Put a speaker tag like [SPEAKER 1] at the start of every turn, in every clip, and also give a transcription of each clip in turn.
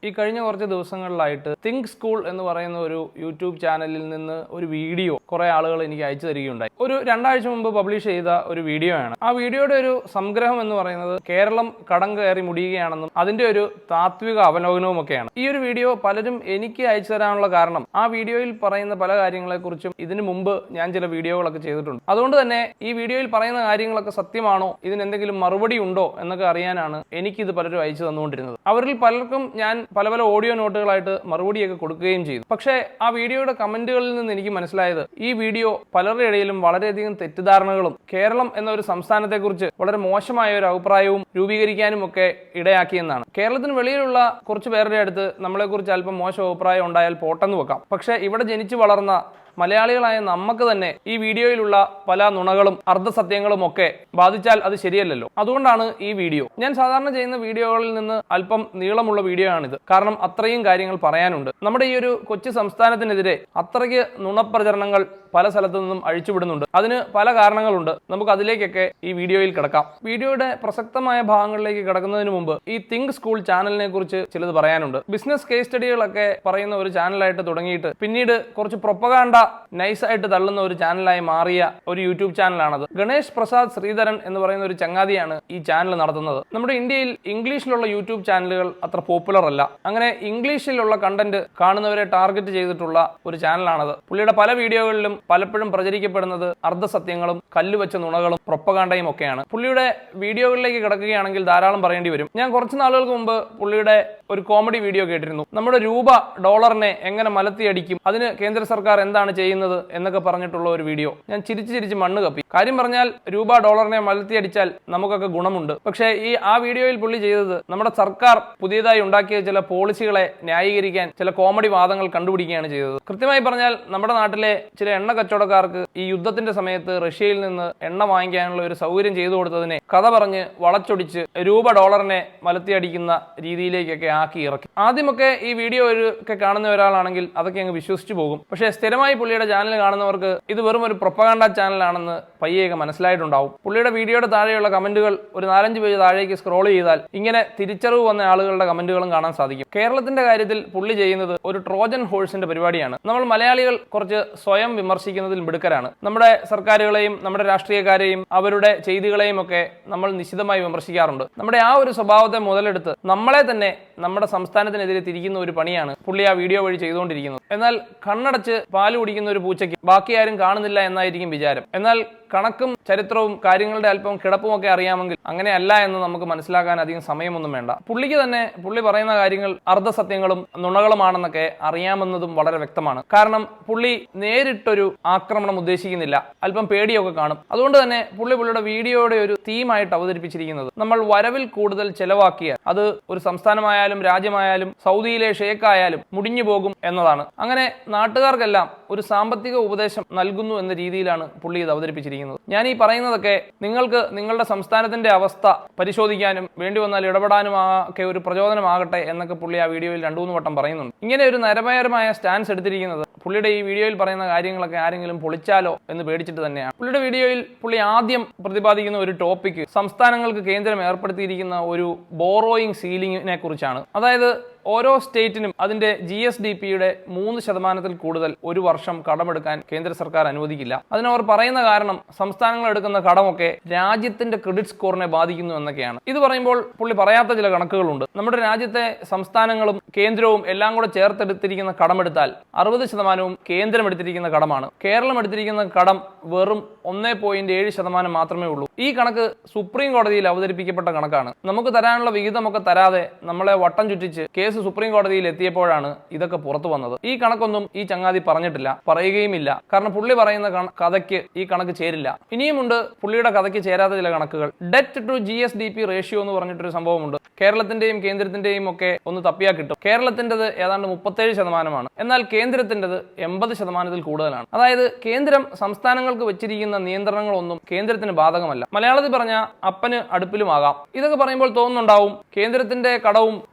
[SPEAKER 1] ഈ കഴിഞ്ഞ കുറച്ച് ദിവസങ്ങളിലായിട്ട് തിങ്ക് സ്കൂൾ എന്ന് പറയുന്ന ഒരു യൂട്യൂബ് ചാനലിൽ നിന്ന് ഒരു വീഡിയോ കുറെ ആളുകൾ എനിക്ക് അയച്ചു തരികയുണ്ടായി. ഒരു 2 ആഴ്ച മുമ്പ് പബ്ലിഷ് ചെയ്ത ഒരു വീഡിയോ ആണ്. ആ വീഡിയോയുടെ ഒരു സംഗ്രഹം എന്ന് പറയുന്നത് കേരളം കടം കയറി മുടിയുകയാണെന്നും അതിന്റെ ഒരു താത്വിക അവലോകനവും ഒക്കെയാണ്. ഈ ഒരു വീഡിയോ പലരും എനിക്ക് അയച്ചു തരാനുള്ള കാരണം ആ വീഡിയോയിൽ പറയുന്ന പല കാര്യങ്ങളെക്കുറിച്ചും ഇതിനു മുമ്പ് ഞാൻ ചില വീഡിയോകളൊക്കെ ചെയ്തിട്ടുണ്ട്. അതുകൊണ്ട് തന്നെ ഈ വീഡിയോയിൽ പറയുന്ന കാര്യങ്ങളൊക്കെ സത്യമാണോ, ഇതിന് എന്തെങ്കിലും മറുപടി ഉണ്ടോ എന്നൊക്കെ അറിയാനാണ് എനിക്കിത് പലരും അയച്ചു തന്നുകൊണ്ടിരുന്നത്. അവരിൽ പലർക്കും ഞാൻ പല ഓഡിയോ നോട്ടുകളായിട്ട് മറുപടിയൊക്കെ കൊടുക്കുകയും ചെയ്തു. പക്ഷേ ആ വീഡിയോയുടെ കമന്റുകളിൽ നിന്ന് എനിക്ക് മനസ്സിലായത് ഈ വീഡിയോ പലരുടെ ഇടയിലും വളരെയധികം തെറ്റിദ്ധാരണകളും കേരളം എന്ന ഒരു സംസ്ഥാനത്തെക്കുറിച്ച് വളരെ മോശമായ ഒരു അഭിപ്രായവും രൂപീകരിക്കാനും ഒക്കെ ഇടയാക്കിയെന്നാണ്. കേരളത്തിന് വെളിയിലുള്ള കുറച്ച് പേരുടെ അടുത്ത് നമ്മളെക്കുറിച്ച് അല്പം മോശം അഭിപ്രായം ഉണ്ടായാൽ പോട്ടെന്ന് വെക്കാം. പക്ഷേ ഇവിടെ ജനിച്ചു വളർന്ന മലയാളികളായ നമുക്ക് തന്നെ ഈ വീഡിയോയിലുള്ള പല നുണകളും അർദ്ധസത്യങ്ങളും ഒക്കെ ബാധിച്ചാൽ അത് ശരിയല്ലല്ലോ. അതുകൊണ്ടാണ് ഈ വീഡിയോ. ഞാൻ സാധാരണ ചെയ്യുന്ന വീഡിയോകളിൽ നിന്ന് അല്പം നീളമുള്ള വീഡിയോ ആണിത്. കാരണം അത്രയും കാര്യങ്ങൾ പറയാനുണ്ട്. നമ്മുടെ ഈ ഒരു കൊച്ചു സംസ്ഥാനത്തിനെതിരെ അത്രയ്ക്ക് നുണപ്രചരണങ്ങൾ പല സ്ഥലത്തു നിന്നും അഴിച്ചുവിടുന്നുണ്ട്. അതിന് പല കാരണങ്ങളുണ്ട്. നമുക്ക് അതിലേക്കൊക്കെ ഈ വീഡിയോയിൽ കിടക്കാം. വീഡിയോയുടെ പ്രസക്തമായ ഭാഗങ്ങളിലേക്ക് കിടക്കുന്നതിന് മുമ്പ് ഈ തിങ്ക് സ്കൂൾ ചാനലിനെ കുറിച്ച് ചിലത് പറയാനുണ്ട്. ബിസിനസ് കേസ് സ്റ്റഡികളൊക്കെ പറയുന്ന ഒരു ചാനലായിട്ട് തുടങ്ങിയിട്ട് പിന്നീട് കുറച്ച് പ്രൊപ്പഗാൻഡ നൈസായിട്ട് തള്ളുന്ന ഒരു ചാനലായി മാറിയ ഒരു യൂട്യൂബ് ചാനലാണത്. ഗണേഷ് പ്രസാദ് ശ്രീധരൻ എന്ന് പറയുന്ന ഒരു ചങ്ങാതിയാണ് ഈ ചാനൽ നടത്തുന്നത്. നമ്മുടെ ഇന്ത്യയിൽ ഇംഗ്ലീഷിലുള്ള യൂട്യൂബ് ചാനലുകൾ അത്ര പോപ്പുലർ അല്ല. അങ്ങനെ ഇംഗ്ലീഷിലുള്ള കണ്ടന്റ് കാണുന്നവരെ ടാർഗറ്റ് ചെയ്തിട്ടുള്ള ഒരു ചാനലാണത്. പുള്ളിയുടെ പല വീഡിയോകളിലും പലപ്പോഴും പ്രചരിക്കപ്പെടുന്നത് അർദ്ധസത്യങ്ങളും കല്ലുവെച്ച നുണകളും പ്രൊപ്പഗാണ്ടയും ഒക്കെയാണ്. പുള്ളിയുടെ വീഡിയോകളിലേക്ക് കിടക്കുകയാണെങ്കിൽ ധാരാളം പറയേണ്ടി വരും. ഞാൻ കുറച്ച് നാളുകൾക്ക് മുമ്പ് പുള്ളിയുടെ ഒരു കോമഡി വീഡിയോ കേട്ടിരുന്നു. നമ്മുടെ രൂപ ഡോളറിനെ എങ്ങനെ മലത്തിയടിക്കും, അതിന് കേന്ദ്ര സർക്കാർ എന്താണ് ചെയ്യുന്നത് എന്നൊക്കെ പറഞ്ഞിട്ടുള്ള ഒരു വീഡിയോ. ഞാൻ ചിരിച്ച് മണ്ണ് കപ്പി. കാര്യം പറഞ്ഞാൽ രൂപ ഡോളറിനെ മലത്തിയടിച്ചാൽ നമുക്കൊക്കെ ഗുണമുണ്ട്. പക്ഷേ ആ വീഡിയോയിൽ പുള്ളി ചെയ്തത് നമ്മുടെ സർക്കാർ പുതിയതായി ഉണ്ടാക്കിയ ചില പോളിസികളെ ന്യായീകരിക്കാൻ ചില കോമഡി വാദങ്ങൾ കണ്ടുപിടിക്കുകയാണ് ചെയ്തത്. കൃത്യമായി പറഞ്ഞാൽ നമ്മുടെ നാട്ടിലെ ചില എണ്ണ കച്ചവടക്കാർക്ക് ഈ യുദ്ധത്തിന്റെ സമയത്ത് റഷ്യയിൽ നിന്ന് എണ്ണ വാങ്ങിക്കാനുള്ള ഒരു സൗകര്യം ചെയ്തു കൊടുത്തതിനെ കഥ പറഞ്ഞ് വളച്ചൊടിച്ച് രൂപ ഡോളറിനെ മലത്തിയടിക്കുന്ന രീതിയിലേക്കൊക്കെ ആക്കി ഇറക്കി. ആദ്യമൊക്കെ ഈ വീഡിയോ ഒക്കെ കാണുന്ന ഒരാളാണെങ്കിൽ അതൊക്കെ അങ്ങ് വിശ്വസിച്ചു പോകും. പക്ഷേ സ്ഥിരമായി പുള്ളിയുടെ ചാനൽ കാണുന്നവർക്ക് ഇത് വെറും ഒരു പ്രൊപ്പഗാണ്ട ചാനലാണെന്ന് പയ്യേക്ക് മനസ്സിലായിട്ടുണ്ടാവും. പുള്ളിയുടെ വീഡിയോയുടെ താഴെയുള്ള കമന്റുകൾ ഒരു 4-5 പേജ് താഴേക്ക് സ്ക്രോൾ ചെയ്താൽ ഇങ്ങനെ തിരിച്ചറിവ് വന്ന ആളുകളുടെ കമന്റുകളും കാണാൻ സാധിക്കും. കേരളത്തിന്റെ കാര്യത്തിൽ പുള്ളി ചെയ്യുന്നത് ഒരു ട്രോജൻ ഹോഴ്സിന്റെ പരിപാടിയാണ്. നമ്മൾ മലയാളികൾ കുറച്ച് സ്വയം വിമർശിക്കുന്നതിൽ മിടുക്കരാണ്. നമ്മുടെ സർക്കാരുകളെയും നമ്മുടെ രാഷ്ട്രീയക്കാരെയും അവരുടെ ചെയ്തികളെയും ഒക്കെ നമ്മൾ നിശിതമായി വിമർശിക്കാറുണ്ട്. നമ്മുടെ ആ ഒരു സ്വഭാവത്തെ മുതലെടുത്ത് നമ്മളെ തന്നെ നമ്മുടെ സംസ്ഥാനത്തിനെതിരെ തിരിക്കുന്ന ഒരു പണിയാണ് പുള്ളി ആ വീഡിയോ വഴി ചെയ്തുകൊണ്ടിരിക്കുന്നത്. എന്നാൽ കണ്ണടച്ച് പാല് കുടിക്കുന്ന ഒരു പൂച്ചയ്ക്ക് ബാക്കി ആരും കാണുന്നില്ല എന്നായിരിക്കും വിചാരം. എന്നാൽ കണക്കും ചരിത്രവും കാര്യങ്ങളുടെ അല്പം കിടപ്പുമൊക്കെ അറിയാമെങ്കിൽ അങ്ങനെയല്ല എന്ന് നമുക്ക് മനസ്സിലാക്കാൻ അധികം സമയമൊന്നും വേണ്ട. പുള്ളിക്ക് തന്നെ പുള്ളി പറയുന്ന കാര്യങ്ങൾ അർദ്ധസത്യങ്ങളും നുണകളുമാണെന്നൊക്കെ അറിയാമെന്നതും വളരെ വ്യക്തമാണ്. കാരണം പുള്ളി നേരിട്ടൊരു ആക്രമണം ഉദ്ദേശിക്കുന്നില്ല. അല്പം പേടിയൊക്കെ കാണും. അതുകൊണ്ട് തന്നെ പുള്ളിയുടെ വീഡിയോയുടെ ഒരു തീമായിട്ട് അവതരിപ്പിച്ചിരിക്കുന്നത് നമ്മൾ വരവിൽ കൂടുതൽ ചെലവാക്കിയാൽ അത് ഒരു സംസ്ഥാനമായാലും രാജ്യമായാലും സൗദിയിലെ ഷേക്കായാലും മുടിഞ്ഞു പോകും എന്നതാണ്. അങ്ങനെ നാട്ടുകാർക്കെല്ലാം ഒരു സാമ്പത്തിക ഉപദേശം നൽകുന്നു എന്ന രീതിയിലാണ് പുള്ളി ഇത് അവതരിപ്പിച്ചിരിക്കുന്നത്. ഞാൻ ഈ പറയുന്നതൊക്കെ നിങ്ങൾക്ക് നിങ്ങളുടെ സംസ്ഥാനത്തിന്റെ അവസ്ഥ പരിശോധിക്കാനും വേണ്ടി വന്നാൽ ഇടപെടാനും ഒക്കെ ഒരു പ്രചോദനമാകട്ടെ എന്നൊക്കെ പുള്ളി ആ വീഡിയോയിൽ 2-3 വട്ടം പറയുന്നുണ്ട്. ഇങ്ങനെ ഒരു നരഭയകരമായ സ്റ്റാൻസ് എടുത്തിരിക്കുന്നത് പുള്ളിയുടെ ഈ വീഡിയോയിൽ പറയുന്ന കാര്യങ്ങളൊക്കെ ആരെങ്കിലും പൊളിച്ചാലോ എന്ന് പേടിച്ചിട്ട് തന്നെയാണ്. പുള്ളിയുടെ വീഡിയോയിൽ പുള്ളി ആദ്യം പ്രതിപാദിക്കുന്ന ഒരു ടോപ്പിക് സംസ്ഥാനങ്ങൾക്ക് കേന്ദ്രം ഏർപ്പെടുത്തിയിരിക്കുന്ന ഒരു ബോറോയിങ് സീലിംഗിനെ കുറിച്ചാണ്. അതായത് ഓരോ സ്റ്റേറ്റിനും അതിന്റെ GSDPയുടെ 3% കൂടുതൽ ഒരു വർഷം കടമെടുക്കാൻ കേന്ദ്ര സർക്കാർ അനുവദിക്കില്ല. അതിനവർ പറയുന്ന കാരണം സംസ്ഥാനങ്ങൾ എടുക്കുന്ന കടമൊക്കെ രാജ്യത്തിന്റെ ക്രെഡിറ്റ് സ്കോറിനെ ബാധിക്കുന്നു എന്നൊക്കെയാണ്. ഇത് പറയുമ്പോൾ പുള്ളി പറയാത്ത ചില കണക്കുകളുണ്ട്. നമ്മുടെ രാജ്യത്തെ സംസ്ഥാനങ്ങളും കേന്ദ്രവും എല്ലാം കൂടെ ചേർത്തെടുത്തിരിക്കുന്ന കടമെടുത്താൽ 60% കേന്ദ്രം എടുത്തിരിക്കുന്ന കടമാണ്. കേരളം എടുത്തിരിക്കുന്ന കടം വെറും 1.7% മാത്രമേ ഉള്ളൂ. ഈ കണക്ക് സുപ്രീം കോടതിയിൽ അവതരിപ്പിക്കപ്പെട്ട കണക്കാണ്. നമുക്ക് തരാനുള്ള വിഹിതമൊക്കെ തരാതെ നമ്മളെ വട്ടം ചുറ്റിച്ച് കേസ് സുപ്രീം കോടതിയിൽ എത്തിയപ്പോഴാണ് ഇതൊക്കെ പുറത്തു വന്നത്. ഈ കണക്കൊന്നും ഈ ചങ്ങാതി പറഞ്ഞിട്ടില്ല, പറയുകയുമില്ല. കാരണം പുള്ളി പറയുന്ന കഥയ്ക്ക് ഈ കണക്ക് ചേരില്ല. ഇനിയുമുണ്ട് പുള്ളിയുടെ കഥയ്ക്ക് ചേരാത്ത ചില കണക്കുകൾ. ഡെറ്റ് ടു GSDP റേഷ്യോ എന്ന് പറഞ്ഞിട്ടൊരു സംഭവമുണ്ട്. കേരളത്തിന്റെയും കേന്ദ്രത്തിന്റെയും ഒക്കെ ഒന്ന് തപ്പിയാൽ കിട്ടും. കേരളത്തിൻ്റെത് ഏതാണ്ട് 37%, എന്നാൽ കേന്ദ്രത്തിൻ്റെത് 80% കൂടുതലാണ്. അതായത് കേന്ദ്രം സംസ്ഥാനങ്ങൾക്ക് വെച്ചിരിക്കുന്ന നിയന്ത്രണങ്ങളൊന്നും കേന്ദ്രത്തിന് ബാധകമല്ല. മലയാളത്തിൽ പറഞ്ഞ അപ്പന് അടുപ്പിലുമാകാം. ഇതൊക്കെ പറയുമ്പോൾ തോന്നുന്നുണ്ടാവും കേന്ദ്രത്തിന്റെ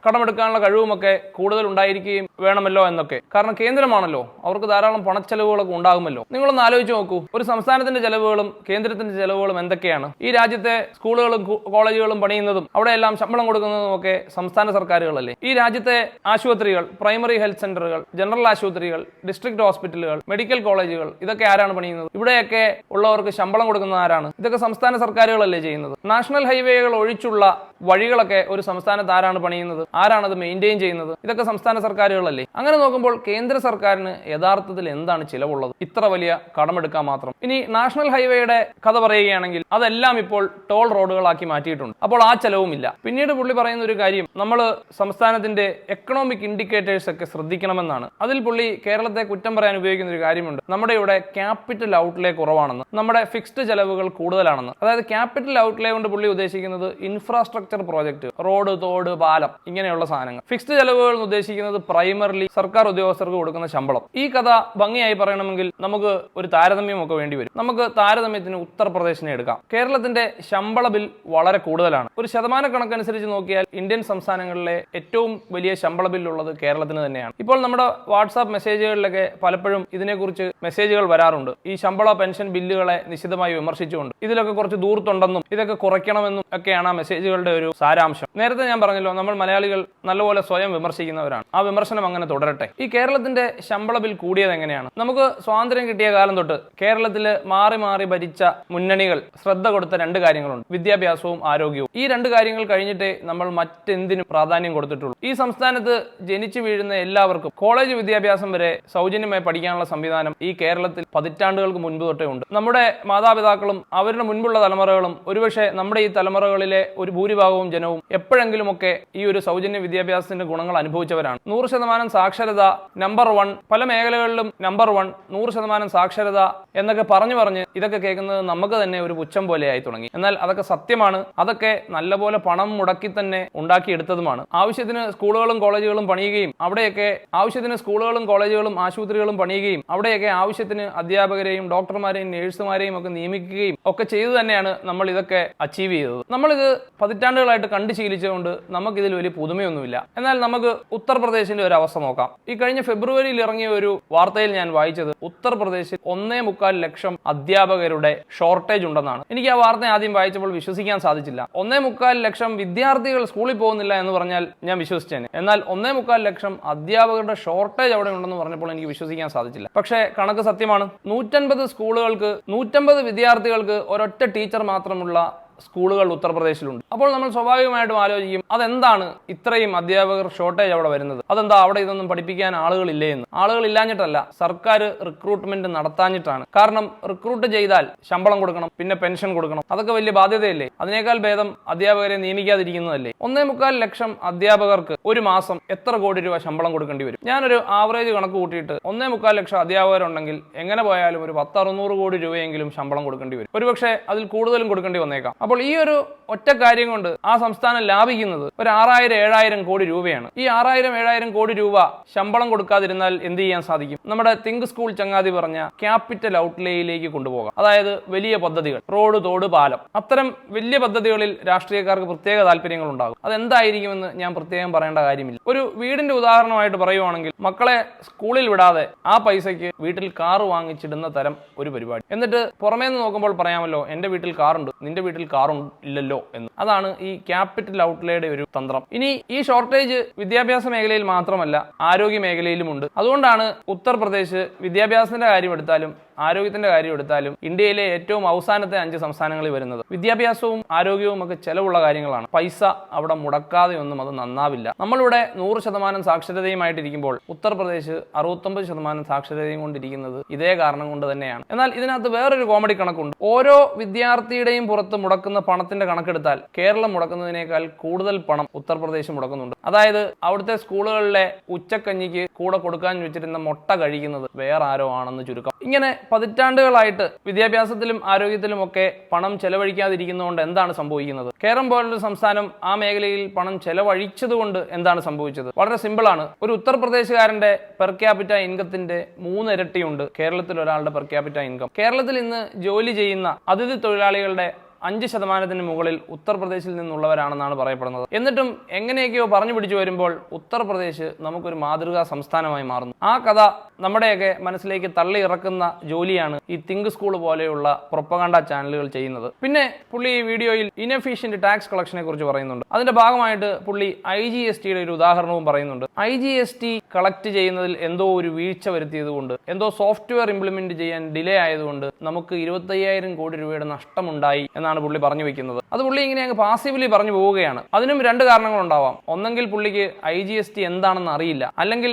[SPEAKER 1] കടമെടുക്കാനുള്ള കഴിവും ഒക്കെ കൂടുതൽ ഉണ്ടായിരിക്കുകയും വേണമല്ലോ എന്നൊക്കെ. കാരണം കേന്ദ്രമാണല്ലോ, അവർക്ക് ധാരാളം പണച്ചെലവുകളൊക്കെ ഉണ്ടാകുമല്ലോ. നിങ്ങളൊന്ന് ആലോചിച്ച് നോക്കൂ, ഒരു സംസ്ഥാനത്തിന്റെ ചെലവുകളും കേന്ദ്രത്തിന്റെ ചെലവുകളും എന്തൊക്കെയാണ്? ഈ രാജ്യത്തെ സ്കൂളുകളും കോളേജുകളും പണിയുന്നതും അവിടെയെല്ലാം ശമ്പളം കൊടുക്കുന്നതും ഒക്കെ സംസ്ഥാന സർക്കാരുകളല്ലേ. ഈ രാജ്യത്തെ ആശുപത്രികൾ, പ്രൈമറി ഹെൽത്ത് സെന്ററുകൾ, ജനറൽ ആശുപത്രികൾ, ഡിസ്ട്രിക്ട് ഹോസ്പിറ്റലുകൾ, മെഡിക്കൽ കോളേജുകൾ, ഇതൊക്കെ ആരാണ് പണിയുന്നത്? ഇവിടെയൊക്കെ ഉള്ളവർക്ക് ശമ്പളം കൊടുക്കുന്നത് ആരാണ്? ഇതൊക്കെ സംസ്ഥാന സർക്കാരുകളല്ലേ ചെയ്യുന്നത്. നാഷണൽ ഹൈവേകൾ ഒഴിച്ചുള്ള വഴികളൊക്കെ ഒരു സംസ്ഥാനത്ത് ആരാണ് പണിയുന്നത്? ആരാണത് മെയിൻറ്റെയിൻ ചെയ്യുന്നത്? ഇതൊക്കെ സംസ്ഥാന സർക്കാരുകളല്ലേ. അങ്ങനെ നോക്കുമ്പോൾ കേന്ദ്ര സർക്കാരിന് യഥാർത്ഥത്തിൽ എന്താണ് ചിലവുള്ളത്? ഇത്ര വലിയ കടമെടുക്കാൻ മാത്രം. ഇനി നാഷണൽ ഹൈവേയുടെ കഥ പറയുകയാണെങ്കിൽ അതെല്ലാം ഇപ്പോൾ ടോൾ റോഡുകളാക്കി മാറ്റിയിട്ടുണ്ട്. അപ്പോൾ ആ ചെലവുമില്ല. പിന്നീട് പുള്ളി പറയുന്ന ഒരു കാര്യം, നമ്മൾ സംസ്ഥാനത്തിന്റെ എക്കണോമിക് ഇൻഡിക്കേറ്റേഴ്സ് ഒക്കെ ശ്രദ്ധിക്കണമെന്നാണ്. അതിൽ പുള്ളി കേരളത്തെ കുറ്റം പറയാൻ ഉപയോഗിക്കുന്ന ഒരു കാര്യമുണ്ട്. നമ്മുടെ ഇവിടെ ക്യാപിറ്റൽ ഔട്ട്ലേ കുറവാണെന്ന്, നമ്മുടെ ഫിക്സ്ഡ് ചെലവുകൾ കൂടുതലാണെന്ന്. അതായത് ക്യാപിറ്റൽ ഔട്ട്ലേ കൊണ്ട് പുള്ളി ഉദ്ദേശിക്കുന്നത് ഇൻഫ്രാസ്ട്രക്ചർ പ്രോജക്ട്, റോഡ്, തോട്, പാലം, ഇങ്ങനെയുള്ള സാധനങ്ങൾ. ഫിക്സ്ഡ് ചെലവുകൾ എന്ന് ഉദ്ദേശിക്കുന്നത് പ്രൈമറിലി സർക്കാർ ഉദ്യോഗസ്ഥർക്ക് കൊടുക്കുന്ന ശമ്പളം. ഈ കഥ ഭംഗിയായി പറയണമെങ്കിൽ നമുക്ക് ഒരു താരതമ്യമൊക്കെ വേണ്ടി വരും. നമുക്ക് താരതമ്യത്തിന് ഉത്തർപ്രദേശിനെ എടുക്കാം. കേരളത്തിന്റെ ശമ്പള ബിൽ വളരെ കൂടുതലാണ്. ഒരു ശതമാനക്കണക്കനുസരിച്ച് നോക്കിയാൽ ഇന്ത്യൻ സംസ്ഥാനങ്ങളിലെ ഏറ്റവും വലിയ ശമ്പള ബില്ലുള്ളത് കേരളത്തിന് തന്നെയാണ്. ഇപ്പോൾ നമ്മുടെ വാട്സാപ്പ് മെസ്സേജുകളിലൊക്കെ പലപ്പോഴും ഇതിനെക്കുറിച്ച് മെസ്സേജുകൾ വരാറുണ്ട്. ഈ ശമ്പള പെൻഷൻ ബില്ലുകളെ നിശിതമായി വിമർശിച്ചുകൊണ്ട് ഇതിലൊക്കെ കുറച്ച് ദൂർത്തുണ്ടെന്നും ഇതൊക്കെ കുറയ്ക്കണമെന്നും ഒക്കെയാണ് ആ മെസ്സേജുകളുടെ ഒരു സാരാംശം. നേരത്തെ ഞാൻ പറഞ്ഞല്ലോ, നമ്മൾ മലയാളികൾ നല്ലപോലെ സ്വയം വിമർശിക്കുന്നവരാണ്. ആ വിമർശനം അങ്ങനെ തുടരട്ടെ. ഈ കേരളത്തിന്റെ ശമ്പള ബിൽ കൂടിയത് എങ്ങനെയാണ്? നമുക്ക് സ്വാതന്ത്ര്യം കിട്ടിയ കാലം തൊട്ട് കേരളത്തിൽ മാറി മാറി ഭരിച്ച മുന്നണികൾ ശ്രദ്ധ കൊടുത്ത രണ്ട് കാര്യങ്ങളുണ്ട്: വിദ്യാഭ്യാസവും ആരോഗ്യവും. ഈ രണ്ട് കാര്യങ്ങൾ കഴിഞ്ഞിട്ടേ നമ്മൾ മറ്റെന്തിനും പ്രാധാന്യം കൊടുത്തിട്ടുള്ളൂ. ഈ സംസ്ഥാനത്ത് ജനിച്ചു വീഴുന്ന എല്ലാവർക്കും കോളേജ് വിദ്യാഭ്യാസം വരെ സൗജന്യമായി പഠിക്കാനുള്ള സംവിധാനം ഈ കേരളത്തിൽ പതിറ്റാണ്ടുകൾക്ക് മുൻപ് തൊട്ടേ ഉണ്ട്. നമ്മുടെ മാതാപിതാക്കളും അവരുടെ മുൻപുള്ള തലമുറകളും ഒരുപക്ഷെ നമ്മുടെ ഈ തലമുറകളിലെ ഒരു ഭൂരിഭാഗവും ജനവും എപ്പോഴെങ്കിലുമൊക്കെ ഈ ഒരു സൗജന്യ വിദ്യാഭ്യാസത്തിന്റെ ഗുണങ്ങൾ അനുഭവിച്ചവരാണ്. 100% സാക്ഷരത, നമ്പർ 1, പല മേഖലകളിലും നമ്പർ 1, 100% സാക്ഷരത എന്നൊക്കെ പറഞ്ഞ് ഇതൊക്കെ കേൾക്കുന്നത് നമുക്ക് തന്നെ ഒരു പുച്ഛം പോലെയായി തുടങ്ങി. എന്നാൽ അതൊക്കെ സത്യമാണ്. അതൊക്കെ നല്ലപോലെ പണം മുടക്കി തന്നെ ഉണ്ടാക്കിയെടുത്തതുമാണ്. ആവശ്യത്തിന് സ്കൂളുകളും കോളേജുകളും പണിയുകയും അവിടെയൊക്കെ ആവശ്യത്തിന് സ്കൂളുകളും കോളേജുകളും ആശുപത്രികളും പണിയുകയും അവിടെയൊക്കെ ആവശ്യത്തിന് അധ്യാപകരെയും ഡോക്ടർമാരെയും നഴ്സുമാരെയും ഒക്കെ നിയമിക്കുകയും ഒക്കെ ചെയ്തു തന്നെയാണ് നമ്മൾ ഇതൊക്കെ അച്ചീവ് ചെയ്തത്. നമ്മളിത് പതിറ്റാണ്ടുകളായിട്ട് കണ്ടു ശീലിച്ചുകൊണ്ട് നമുക്കിതിൽ വലിയ പുതുമയൊന്നുമില്ല. എന്നാൽ നമുക്ക് ഉത്തർപ്രദേശിന്റെ ഒരു അവസ്ഥ നോക്കാം. ഈ കഴിഞ്ഞ ഫെബ്രുവരിയിൽ ഇറങ്ങിയ ഒരു വാർത്തയിൽ ഞാൻ വായിച്ചത് ഉത്തർപ്രദേശിൽ 1.25 ലക്ഷം അധ്യാപകരുടെ ഷോർട്ടേജ് ഉണ്ടെന്നാണ്. എനിക്ക് ആ വാർത്ത ആദ്യം വായിച്ചപ്പോൾ വിശ്വസിക്കാൻ സാധിച്ചില്ല. 1.25 ലക്ഷം വിദ്യാർത്ഥികൾ സ്കൂളിൽ പോകുന്നില്ല എന്ന് പറഞ്ഞാൽ ഞാൻ വിശ്വസിച്ചേനെ. എന്നാൽ 1.25 ലക്ഷം അധ്യാപകരുടെ ഷോർട്ടേജ് അവിടെ ഉണ്ടെന്ന് പറഞ്ഞപ്പോൾ എനിക്ക് വിശ്വസിക്കാൻ സാധിച്ചില്ല. പക്ഷേ കണക്ക് സത്യമാണ്. 150 സ്കൂളുകൾക്ക് 150 വിദ്യാർത്ഥികൾക്ക് ഒരൊറ്റ ടീച്ചർ മാത്രമുള്ള സ്കൂളുകൾ ഉത്തർപ്രദേശിലുണ്ട്. അപ്പോൾ നമ്മൾ സ്വാഭാവികമായിട്ടും ആലോചിക്കും, അതെന്താണ് ഇത്രയും അധ്യാപകർ ഷോർട്ടേജ് അവിടെ വരുന്നത്? അതെന്താ അവിടെ ഇതൊന്നും പഠിപ്പിക്കാൻ ആളുകളില്ലേ എന്ന്? ആളുകൾ ഇല്ലാഞ്ഞിട്ടല്ല, സർക്കാർ റിക്രൂട്ട്മെന്റ് നടത്താഞ്ഞിട്ടാണ്. കാരണം റിക്രൂട്ട് ചെയ്താൽ ശമ്പളം കൊടുക്കണം, പിന്നെ പെൻഷൻ കൊടുക്കണം, അതൊക്കെ വലിയ ബാധ്യതയല്ലേ? അതിനേക്കാൾ ഭേദം അധ്യാപകരെ നിയമിക്കാതിരിക്കുന്നതല്ലേ? 1.25 ലക്ഷം അധ്യാപകർക്ക് ഒരു മാസം എത്ര കോടി രൂപ ശമ്പളം കൊടുക്കേണ്ടി വരും? ഞാനൊരു ആവറേജ് കണക്ക് കൂട്ടിയിട്ട് 1.25 ലക്ഷം അധ്യാപകരുണ്ടെങ്കിൽ എങ്ങനെ പോയാലും ഒരു 10-600 കോടി രൂപയെങ്കിലും ശമ്പളം കൊടുക്കേണ്ടി വരും. ഒരുപക്ഷെ അതിൽ കൂടുതലും കൊടുക്കേണ്ടി വന്നേക്കാം. അപ്പോൾ ഈ ഒരു ഒറ്റ കാര്യം കൊണ്ട് ആ സംസ്ഥാനം ലാഭിക്കുന്നത് ഒരു 6000-7000 കോടി രൂപയാണ്. ഈ 6000-7000 കോടി രൂപ ശമ്പളം കൊടുക്കാതിരുന്നാൽ എന്ത് ചെയ്യാൻ സാധിക്കും? നമ്മുടെ തിങ്ക് സ്കൂൾ ചങ്ങാതി പറഞ്ഞ ക്യാപിറ്റൽ ഔട്ട്ലേയിലേക്ക് കൊണ്ടുപോകാം. അതായത് വലിയ പദ്ധതികൾ, റോഡ്, തോട്, പാലം, അത്തരം വലിയ പദ്ധതികളിൽ രാഷ്ട്രീയക്കാർക്ക് പ്രത്യേക താല്പര്യങ്ങൾ ഉണ്ടാകും. അതെന്തായിരിക്കുമെന്ന് ഞാൻ പ്രത്യേകം പറയേണ്ട കാര്യമില്ല. ഒരു വീടിന്റെ ഉദാഹരണമായിട്ട് പറയുവാണെങ്കിൽ, മക്കളെ സ്കൂളിൽ വിടാതെ ആ പൈസയ്ക്ക് വീട്ടിൽ കാർ വാങ്ങിച്ചിടുന്ന തരം ഒരു പരിപാടി. എന്നിട്ട് പുറമേ നിന്ന് നോക്കുമ്പോൾ പറയാമല്ലോ, എന്റെ വീട്ടിൽ കാറുണ്ട്, നിന്റെ വീട്ടിൽ കാറും ഇല്ലല്ലോ എന്ന്. അതാണ് ഈ ക്യാപിറ്റൽ ഔട്ട്ലേയുടെ ഒരു തന്ത്രം. ഇനി ഈ ഷോർട്ടേജ് വിദ്യാഭ്യാസ മേഖലയിൽ മാത്രമല്ല, ആരോഗ്യ മേഖലയിലുമുണ്ട്. അതുകൊണ്ടാണ് ഉത്തർപ്രദേശ് വിദ്യാഭ്യാസത്തിന്റെ കാര്യം എടുത്താലും ആരോഗ്യത്തിന്റെ കാര്യം എടുത്താലും ഇന്ത്യയിലെ ഏറ്റവും അവസാനത്തെ 5 സംസ്ഥാനങ്ങളിൽ വരുന്നത്. വിദ്യാഭ്യാസവും ആരോഗ്യവും ഒക്കെ ചെലവുള്ള കാര്യങ്ങളാണ്. പൈസ അവിടെ മുടക്കാതെ ഒന്നും അത് നന്നാവില്ല. നമ്മളിവിടെ 100% സാക്ഷരതയുമായിട്ടിരിക്കുമ്പോൾ ഉത്തർപ്രദേശ് 69% സാക്ഷരതയും കൊണ്ടിരിക്കുന്നത് ഇതേ കാരണം കൊണ്ട് തന്നെയാണ്. എന്നാൽ ഇതിനകത്ത് വേറൊരു കോമഡി കണക്കുണ്ട്. ഓരോ വിദ്യാർത്ഥിയുടെയും പുറത്ത് മുടക്കുന്ന പണത്തിന്റെ കണക്കെടുത്താൽ കേരളം മുടക്കുന്നതിനേക്കാൾ കൂടുതൽ പണം ഉത്തർപ്രദേശ് മുടക്കുന്നുണ്ട്. അതായത് അവിടുത്തെ സ്കൂളുകളിലെ ഉച്ചക്കഞ്ഞിക്ക് കൂടെ കൊടുക്കാൻ വെച്ചിരുന്ന മുട്ട കഴിക്കുന്നത് വേറെ ആരോ ആണെന്ന് ചുരുക്കം. ഇങ്ങനെ പതിറ്റാണ്ടുകളായിട്ട് വിദ്യാഭ്യാസത്തിലും ആരോഗ്യത്തിലും ഒക്കെ പണം ചെലവഴിക്കാതിരിക്കുന്നതുകൊണ്ട് എന്താണ് സംഭവിക്കുന്നത്? കേരളം പോലൊരു സംസ്ഥാനം ആ മേഖലയിൽ പണം ചെലവഴിച്ചതുകൊണ്ട് എന്താണ് സംഭവിച്ചത്? വളരെ സിമ്പിളാണ്. ഒരു ഉത്തർപ്രദേശുകാരന്റെ പെർ ക്യാപിറ്റ ഇൻകത്തിന്റെ 3 ഇരട്ടിയുണ്ട് കേരളത്തിൽ ഒരാളുടെ പെർ ക്യാപിറ്റ ഇൻകം. കേരളത്തിൽ ഇന്ന് ജോലി ചെയ്യുന്ന അതിഥി തൊഴിലാളികളുടെ 5% മുകളിൽ ഉത്തർപ്രദേശിൽ നിന്നുള്ളവരാണെന്നാണ് പറയപ്പെടുന്നത്. എന്നിട്ടും എങ്ങനെയൊക്കെയോ പറഞ്ഞു പിടിച്ചു വരുമ്പോൾ ഉത്തർപ്രദേശ് നമുക്കൊരു മാതൃകാ സംസ്ഥാനമായി മാറുന്നു. ആ കഥ നമ്മുടെയൊക്കെ മനസ്സിലേക്ക് തള്ളി ഇറക്കുന്ന ജോലിയാണ് ഈ തിങ്ക് സ്കൂൾ പോലെയുള്ള പ്രൊപ്പഗാണ്ട ചാനലുകൾ ചെയ്യുന്നത്. പിന്നെ പുള്ളി ഈ വീഡിയോയിൽ ഇൻഎഫിഷ്യന്റ് ടാക്സ് കളക്ഷനെ കുറിച്ച് പറയുന്നുണ്ട്. അതിന്റെ ഭാഗമായിട്ട് പുള്ളി IGSTയുടെ ഒരു ഉദാഹരണവും പറയുന്നുണ്ട്. IGST കളക്ട് ചെയ്യുന്നതിൽ എന്തോ ഒരു വീഴ്ച വരുത്തിയത് കൊണ്ട്, എന്തോ സോഫ്റ്റ്വെയർ ഇംപ്ലിമെന്റ് ചെയ്യാൻ ഡിലേ ആയതുകൊണ്ട് നമുക്ക് 25,000 കോടി രൂപയുടെ നഷ്ടമുണ്ടായി എന്നാണ് പുള്ളി പറഞ്ഞു വെക്കുന്നത്. അത് പുള്ളി ഇങ്ങനെ അങ്ങ് പാസീവ്ലി പറഞ്ഞു പോവുകയാണ്. അതിനും 2 കാരണങ്ങളുണ്ടാവാം. ഒന്നെങ്കിൽ പുള്ളിക്ക് IGST എന്താണെന്ന് അറിയില്ല, അല്ലെങ്കിൽ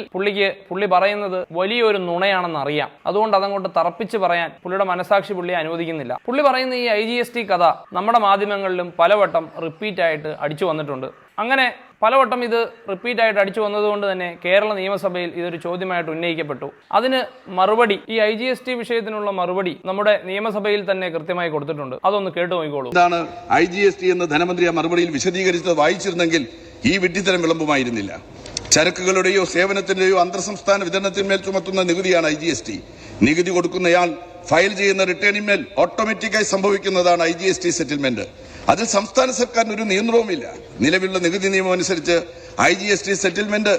[SPEAKER 1] പുള്ളി പറയുന്നത് വലിയൊരു നുണയാണെന്ന് അറിയാം. അതുകൊണ്ട് അതങ്ങോട്ട് തറപ്പിച്ച് പറയാൻ പുള്ളിയുടെ മനസാക്ഷി പുള്ളിയെ അനുവദിക്കുന്നില്ല. പുള്ളി പറയുന്ന ഈ IGST കഥ നമ്മുടെ മാധ്യമങ്ങളിലും പലവട്ടം റിപ്പീറ്റ് ആയിട്ട് അടിച്ചു വന്നിട്ടുണ്ട്. അങ്ങനെ പലവട്ടം ഇത് റിപ്പീറ്റ് ആയിട്ട് അടിച്ചു വന്നതുകൊണ്ട് തന്നെ കേരള നിയമസഭയിൽ ഇതൊരു ചോദ്യമായിട്ട് ഉന്നയിക്കപ്പെട്ടു. അതിന് മറുപടി, ഈ IGST വിഷയത്തിനുള്ള മറുപടി നമ്മുടെ നിയമസഭയിൽ തന്നെ കൃത്യമായി കൊടുത്തിട്ടുണ്ട്. അതൊന്ന് കേട്ടു നോക്കിക്കോളൂ.
[SPEAKER 2] എന്താണ് IGST എന്ന് ധനമന്ത്രി ആ മറുപടിയിൽ വിശദീകരിച്ചത് വായിച്ചിരുന്നെങ്കിൽ ഈ വിഡ്ഢിത്തരം വിളമ്പുമായിരുന്നില്ല. ചരക്കുകളുടെയോ സേവനത്തിന്റെയോ അന്തർ സംസ്ഥാന വിതരണത്തിന്മേൽ ചുമത്തുന്ന നികുതിയാണ് IGST. നികുതി കൊടുക്കുന്നയാൾ ഫയൽ ചെയ്യുന്ന റിട്ടേണിന്മേൽ ഓട്ടോമാറ്റിക്കായി സംഭവിക്കുന്നതാണ് IGST സെറ്റിൽമെന്റ്. അതിൽ സംസ്ഥാന സർക്കാരിന് ഒരു നിയന്ത്രണവുമില്ല. നിലവിലുള്ള നികുതി നിയമം അനുസരിച്ച് IGST സെറ്റിൽമെന്റ്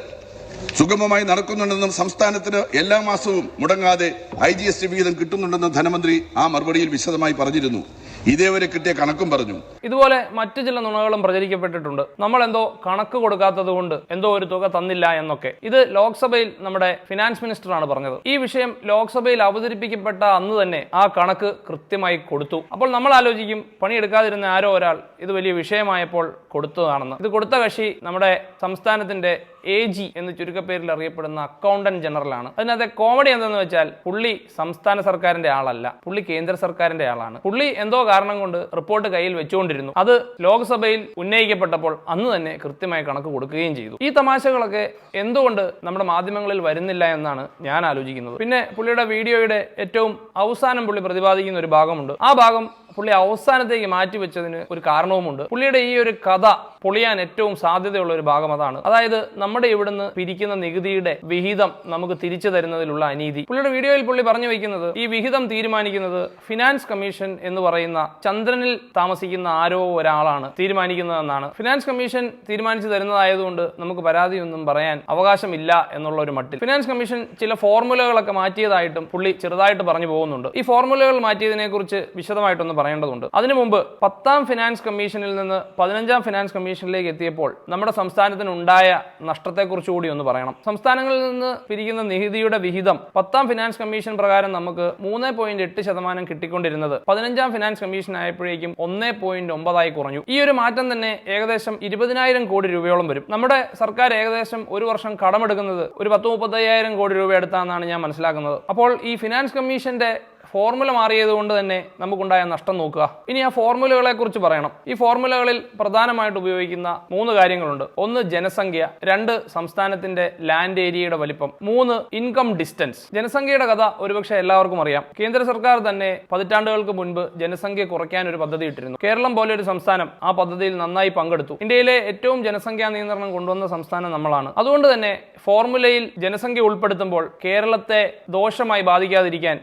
[SPEAKER 2] സുഗമമായി നടക്കുന്നുണ്ടെന്നും സംസ്ഥാനത്തിന് എല്ലാ മാസവും മുടങ്ങാതെ IGST വിഹിതം കിട്ടുന്നുണ്ടെന്നും ധനമന്ത്രി ആ മറുപടിയിൽ വിശദമായി പറഞ്ഞിരുന്നു. ഇതേവരെ കിട്ടിയ കണക്കും പറഞ്ഞു.
[SPEAKER 1] ഇതുപോലെ മറ്റു ചില നുണകളും പ്രചരിക്കപ്പെട്ടിട്ടുണ്ട്. നമ്മൾ എന്തോ കണക്ക് കൊടുക്കാത്തത് കൊണ്ട് എന്തോ ഒരു തുക തന്നില്ല എന്നൊക്കെ. ഇത് ലോക്സഭയിൽ നമ്മുടെ ഫിനാൻസ് മിനിസ്റ്ററാണ് പറഞ്ഞത്. ഈ വിഷയം ലോക്സഭയിൽ അവതരിപ്പിക്കപ്പെട്ട അന്ന് തന്നെ ആ കണക്ക് കൃത്യമായി കൊടുത്തു. അപ്പോൾ നമ്മൾ ആലോചിക്കും, പണിയെടുക്കാതിരുന്ന ആരോ ഒരാൾ ഇത് വലിയ വിഷയമായപ്പോൾ കൊടുത്തതാണെന്ന്. ഇത് കൊടുത്ത കക്ഷി നമ്മുടെ സംസ്ഥാനത്തിന്റെ AG എന്ന് ചുരുക്കപ്പേരിൽ അറിയപ്പെടുന്ന അക്കൗണ്ടന്റ് ജനറൽ ആണ്. അതിനകത്തെ കോമഡി എന്തെന്ന് വെച്ചാൽ, പുള്ളി സംസ്ഥാന സർക്കാരിന്റെ ആളല്ല, പുള്ളി കേന്ദ്ര സർക്കാരിന്റെ ആളാണ്. പുള്ളി എന്തോ കാരണം കൊണ്ട് റിപ്പോർട്ട് കയ്യിൽ വെച്ചുകൊണ്ടിരുന്നു. അത് ലോക്സഭയിൽ ഉന്നയിക്കപ്പെട്ടപ്പോൾ അന്ന് തന്നെ കൃത്യമായി കണക്ക് കൊടുക്കുകയും ചെയ്തു. ഈ തമാശകളൊക്കെ എന്തുകൊണ്ട് നമ്മുടെ മാധ്യമങ്ങളിൽ വരുന്നില്ല എന്നാണ് ഞാൻ ആലോചിക്കുന്നത്. പിന്നെ പുള്ളിയുടെ വീഡിയോയുടെ ഏറ്റവും അവസാനം പുള്ളി പ്രതിപാദിക്കുന്ന ഒരു ഭാഗമുണ്ട്. ആ ഭാഗം പുള്ളി അവസാനത്തേക്ക് മാറ്റിവെച്ചതിന് ഒരു കാരണവുമുണ്ട്. പുള്ളിയുടെ ഈ ഒരു കഥ പൊളിയാൻ ഏറ്റവും സാധ്യതയുള്ള ഒരു ഭാഗം അതാണ്. അതായത് നമ്മുടെ ഇവിടുന്ന് പിരിക്കുന്ന നികുതിയുടെ വിഹിതം നമുക്ക് തിരിച്ചു തരുന്നതിലുള്ള അനീതി. പുള്ളിയുടെ വീഡിയോയിൽ പുള്ളി പറഞ്ഞു വയ്ക്കുന്നത്, ഈ വിഹിതം തീരുമാനിക്കുന്നത് ഫിനാൻസ് കമ്മീഷൻ എന്ന് പറയുന്ന ചന്ദ്രനിൽ താമസിക്കുന്ന ആരോ ഒരാളാണ് തീരുമാനിക്കുന്നതെന്നാണ്. ഫിനാൻസ് കമ്മീഷൻ തീരുമാനിച്ചു തരുന്നതായതുകൊണ്ട് നമുക്ക് പരാതിയൊന്നും പറയാൻ അവകാശമില്ല എന്നുള്ള ഒരു മട്ടിൽ ഫിനാൻസ് കമ്മീഷൻ ചില ഫോർമുലകളൊക്കെ മാറ്റിയതായിട്ടും പുള്ളി ചെറുതായിട്ട് പറഞ്ഞു പോകുന്നുണ്ട്. ഈ ഫോർമുലകൾ മാറ്റിയതിനെ കുറിച്ച് വിശദമായിട്ടൊന്ന് പറയേണ്ടതുണ്ട്. അതിനു മുമ്പ് 10ാം ഫിനാൻസ് കമ്മീഷനിൽ നിന്ന് 15ാം ഫിനാൻസ് കമ്മീഷനിലേക്ക് എത്തിയപ്പോൾ നമ്മുടെ സംസ്ഥാനത്തിന് ഉണ്ടായ നഷ്ടത്തെക്കുറിച്ച് കൂടി ഒന്ന് പറയണം. സംസ്ഥാനങ്ങളിൽ നിന്ന് പിരിക്കുന്ന നികുതിയുടെ വിഹിതം 10ാം ഫിനാൻസ് കമ്മീഷൻ പ്രകാരം നമുക്ക് 3.8% കിട്ടിക്കൊണ്ടിരുന്നത് 15ാം ഫിനാൻസ് കമ്മീഷൻ ആയപ്പോഴേക്കും 1.9 കുറഞ്ഞു. ഈ ഒരു മാറ്റം തന്നെ ഏകദേശം 20,000 കോടി രൂപയോളം വരും. നമ്മുടെ സർക്കാർ ഏകദേശം ഒരു വർഷം കടമെടുക്കുന്നത് ഒരു 10-35,000 കോടി രൂപ എടുത്താണെന്നാണ് ഞാൻ മനസ്സിലാക്കുന്നത്. അപ്പോൾ ഈ ഫിനാൻസ് കമ്മീഷന്റെ ഫോർമുല മാറിയത് കൊണ്ട് തന്നെ നമുക്കുണ്ടായ നഷ്ടം നോക്കുക. ഇനി ആ ഫോർമുലകളെ കുറിച്ച് പറയണം. ഈ ഫോർമുലകളിൽ പ്രധാനമായിട്ട് ഉപയോഗിക്കുന്ന 3 കാര്യങ്ങളുണ്ട്. 1 ജനസംഖ്യ, 2 സംസ്ഥാനത്തിന്റെ ലാൻഡ് ഏരിയയുടെ വലിപ്പം, 3 ഇൻകം ഡിസ്റ്റൻസ്. ജനസംഖ്യയുടെ കഥ ഒരുപക്ഷെ എല്ലാവർക്കും അറിയാം. കേന്ദ്ര സർക്കാർ തന്നെ പതിറ്റാണ്ടുകൾക്ക് മുൻപ് ജനസംഖ്യ കുറയ്ക്കാൻ ഒരു പദ്ധതി ഇട്ടിരുന്നു. കേരളം പോലെ ഒരു സംസ്ഥാനം ആ പദ്ധതിയിൽ നന്നായി പങ്കെടുത്തു. ഇന്ത്യയിലെ ഏറ്റവും ജനസംഖ്യാ നിയന്ത്രണം കൊണ്ടുവന്ന സംസ്ഥാനം നമ്മളാണ്. അതുകൊണ്ട് തന്നെ ഫോർമുലയിൽ ജനസംഖ്യ ഉൾപ്പെടുത്തുമ്പോൾ കേരളത്തെ ദോഷമായി ബാധിക്കാതിരിക്കാൻ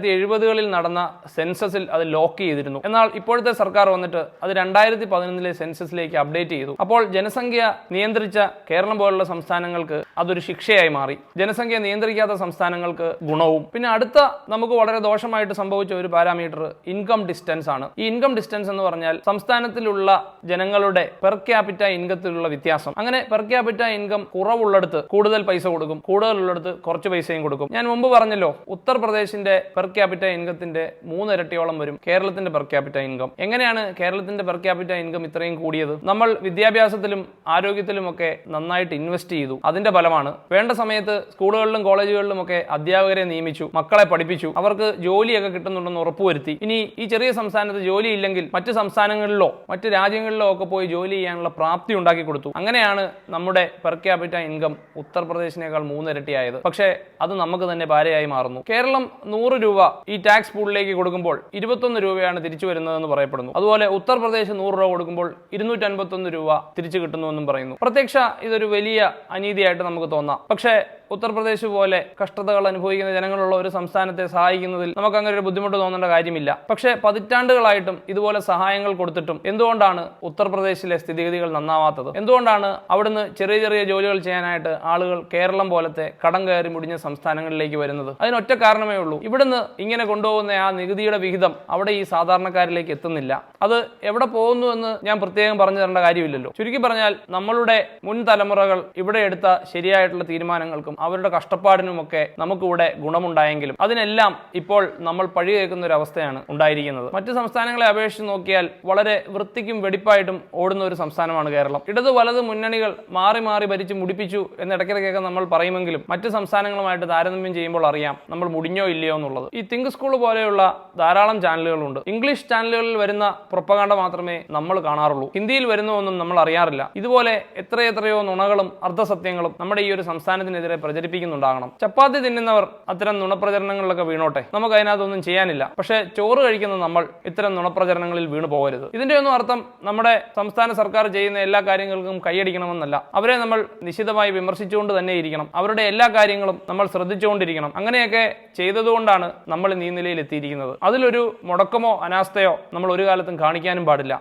[SPEAKER 1] 1970കളിൽ നടന്ന സെൻസസിൽ അത് ലോക്ക് ചെയ്തിരുന്നു. എന്നാൽ ഇപ്പോഴത്തെ സർക്കാർ വന്നിട്ട് അത് 2011 സെൻസസിലേക്ക് അപ്ഡേറ്റ് ചെയ്തു. അപ്പോൾ ജനസംഖ്യ നിയന്ത്രിച്ച കേരളം പോലുള്ള സംസ്ഥാനങ്ങൾക്ക് അതൊരു ശിക്ഷയായി മാറി. ജനസംഖ്യ നിയന്ത്രിക്കാത്ത സംസ്ഥാനങ്ങൾക്ക് ഗുണവും. പിന്നെ അടുത്ത നമുക്ക് വളരെ ദോഷമായിട്ട് സംഭവിച്ച ഒരു പാരാമീറ്റർ ഇൻകം ഡിസ്റ്റൻസ് ആണ്. ഈ ഇൻകം ഡിസ്റ്റൻസ് എന്ന് പറഞ്ഞാൽ സംസ്ഥാനത്തിലുള്ള ജനങ്ങളുടെ പെർ ക്യാപിറ്റ ഇൻകത്തിലുള്ള വ്യത്യാസം. അങ്ങനെ പെർ ക്യാപിറ്റ ഇൻകം കുറവുള്ളിടത്ത് കൂടുതൽ പൈസ കൊടുക്കും, കൂടുതലുള്ളിടത്ത് കുറച്ച് പൈസയും കൊടുക്കും. ഞാൻ മുമ്പ് പറഞ്ഞല്ലോ, ഉത്തർപ്രദേശിന്റെ പെർ ക്യാപിറ്റ ഇൻകത്തിന്റെ 3 ഇരട്ടിയോളം വരും കേരളത്തിന്റെ പെർ ക്യാപിറ്റ ഇൻകം. എങ്ങനെയാണ് കേരളത്തിന്റെ പെർ ക്യാപിറ്റ ഇൻകം ഇത്രയും കൂടിയത്? നമ്മൾ വിദ്യാഭ്യാസത്തിലും ആരോഗ്യത്തിലും ഒക്കെ നന്നായിട്ട് ഇൻവെസ്റ്റ് ചെയ്തു. അതിന്റെ ഫലമാണ്. വേണ്ട സമയത്ത് സ്കൂളുകളിലും കോളേജുകളിലും ഒക്കെ അധ്യാപകരെ നിയമിച്ചു, മക്കളെ പഠിപ്പിച്ചു, അവർക്ക് ജോലിയൊക്കെ കിട്ടുന്നുണ്ടെന്ന് ഉറപ്പുവരുത്തി. ഇനി ഈ ചെറിയ സംസ്ഥാനത്ത് ജോലി ഇല്ലെങ്കിൽ മറ്റ് സംസ്ഥാനങ്ങളിലോ മറ്റ് രാജ്യങ്ങളിലോ ഒക്കെ പോയി ജോലി ചെയ്യാനുള്ള പ്രാപ്തി ഉണ്ടാക്കി കൊടുത്തു. അങ്ങനെയാണ് നമ്മുടെ പെർ ക്യാപിറ്റ ഇൻകം ഉത്തർപ്രദേശിനേക്കാൾ 3 ഇരട്ടിയായത്. പക്ഷേ അത് നമുക്ക് തന്നെ ഭാരയായി മാറുന്നു. കേരളം 100 രൂപ ഈ ടാക്സ് പൂളിലേക്ക് കൊടുക്കുമ്പോൾ 21 രൂപയാണ് തിരിച്ചു വരുന്നതെന്ന് പറയപ്പെടുന്നു. അതുപോലെ ഉത്തർപ്രദേശ് 100 രൂപ കൊടുക്കുമ്പോൾ 251 രൂപ തിരിച്ചു കിട്ടുന്നുവെന്നും പറയുന്നു. പ്രത്യക്ഷ ഇതൊരു വലിയ അനീതിയായിട്ട് നമുക്ക് തോന്നാം. പക്ഷേ ഉത്തർപ്രദേശ് പോലെ കഷ്ടതകൾ അനുഭവിക്കുന്ന ജനങ്ങളുള്ള ഒരു സംസ്ഥാനത്തെ സഹായിക്കുന്നതിൽ നമുക്ക് അങ്ങനെ ഒരു ബുദ്ധിമുട്ട് തോന്നേണ്ട കാര്യമില്ല. പക്ഷേ പതിറ്റാണ്ടുകളായിട്ടും ഇതുപോലെ സഹായങ്ങൾ കൊടുത്തിട്ടും എന്തുകൊണ്ടാണ് ഉത്തർപ്രദേശിലെ സ്ഥിതിഗതികൾ നന്നാവാത്തത്? എന്തുകൊണ്ടാണ് അവിടുന്ന് ചെറിയ ചെറിയ ജോലികൾ ചെയ്യാനായിട്ട് ആളുകൾ കേരളം പോലത്തെ കടം കയറി മുടിഞ്ഞ സംസ്ഥാനങ്ങളിലേക്ക് വരുന്നത്? അതിനൊറ്റ കാരണമേ ഉള്ളൂ, ഇവിടുന്ന് ഇങ്ങനെ കൊണ്ടുപോകുന്ന ആ നികുതിയുടെ വിഹിതം അവിടെ ഈ സാധാരണക്കാരിലേക്ക് എത്തുന്നില്ല. അത് എവിടെ പോകുന്നു എന്ന് ഞാൻ പ്രത്യേകം പറഞ്ഞു തരേണ്ട കാര്യമില്ലല്ലോ. ചുരുക്കി പറഞ്ഞാൽ നമ്മളുടെ മുൻ തലമുറകൾ ഇവിടെ എടുത്ത ശരിയായിട്ടുള്ള തീരുമാനങ്ങൾക്കും അവരുടെ കഷ്ടപ്പാടിനുമൊക്കെ നമുക്കിവിടെ ഗുണമുണ്ടായെങ്കിലും അതിനെല്ലാം ഇപ്പോൾ നമ്മൾ പഴി കേൾക്കുന്ന ഒരു അവസ്ഥയാണ് ഉണ്ടായിരിക്കുന്നത്. മറ്റ് സംസ്ഥാനങ്ങളെ അപേക്ഷിച്ച് നോക്കിയാൽ വളരെ വൃത്തിക്കും വെടിപ്പായിട്ടും ഓടുന്ന ഒരു സംസ്ഥാനമാണ് കേരളം. ഇടത് വലത് മുന്നണികൾ മാറി മാറി ഭരിച്ച് മുടിപ്പിച്ചു എന്ന് ഇടയ്ക്കിടയ്ക്കൊക്കെ നമ്മൾ പറയുമെങ്കിലും മറ്റ് സംസ്ഥാനങ്ങളുമായിട്ട് താരതമ്യം ചെയ്യുമ്പോൾ അറിയാം നമ്മൾ മുടിഞ്ഞോ ഇല്ലയോ എന്നുള്ളത്. ഈ തിങ്ക് സ്കൂൾ പോലെയുള്ള ധാരാളം ചാനലുകളുണ്ട്. ഇംഗ്ലീഷ് ചാനലുകളിൽ വരുന്ന പ്രൊപ്പഗാണ്ട മാത്രമേ നമ്മൾ കാണാറുള്ളൂ. ഹിന്ദിയിൽ വരുന്നതൊന്നും നമ്മൾ അറിയാറില്ല. ഇതുപോലെ എത്രയെത്രയോ നുണകളും അർദ്ധസത്യങ്ങളും നമ്മുടെ ഈ ഒരു സംസ്ഥാനത്തിനെതിരെ പ്രചരിപ്പിക്കുന്നുണ്ടാകണം. ചപ്പാത്തി തിന്നുന്നവർ അത്തരം നുണപ്രചരണങ്ങളിലൊക്കെ വീണോട്ടെ, നമുക്ക് അതിനകത്തൊന്നും ചെയ്യാനില്ല. പക്ഷേ ചോറ് കഴിക്കുന്ന നമ്മൾ ഇത്തരം നുണപ്രചരണങ്ങളിൽ വീണു പോകരുത്. ഇതിന്റെ ഒന്നും അർത്ഥം നമ്മുടെ സംസ്ഥാന സർക്കാർ ചെയ്യുന്ന എല്ലാ കാര്യങ്ങൾക്കും കൈയടിക്കണമെന്നല്ല. അവരെ നമ്മൾ നിശിതമായി വിമർശിച്ചുകൊണ്ട് തന്നെ ഇരിക്കണം. അവരുടെ എല്ലാ കാര്യങ്ങളും നമ്മൾ ശ്രദ്ധിച്ചുകൊണ്ടിരിക്കണം. അങ്ങനെയൊക്കെ ചെയ്തതുകൊണ്ടാണ് നമ്മൾ ഈ നിലയിൽ എത്തിയിരിക്കുന്നത്. അതിലൊരു മുടക്കമോ അനാസ്ഥയോ നമ്മൾ ഒരു കാലത്തും കാണിക്കാനും പാടില്ല.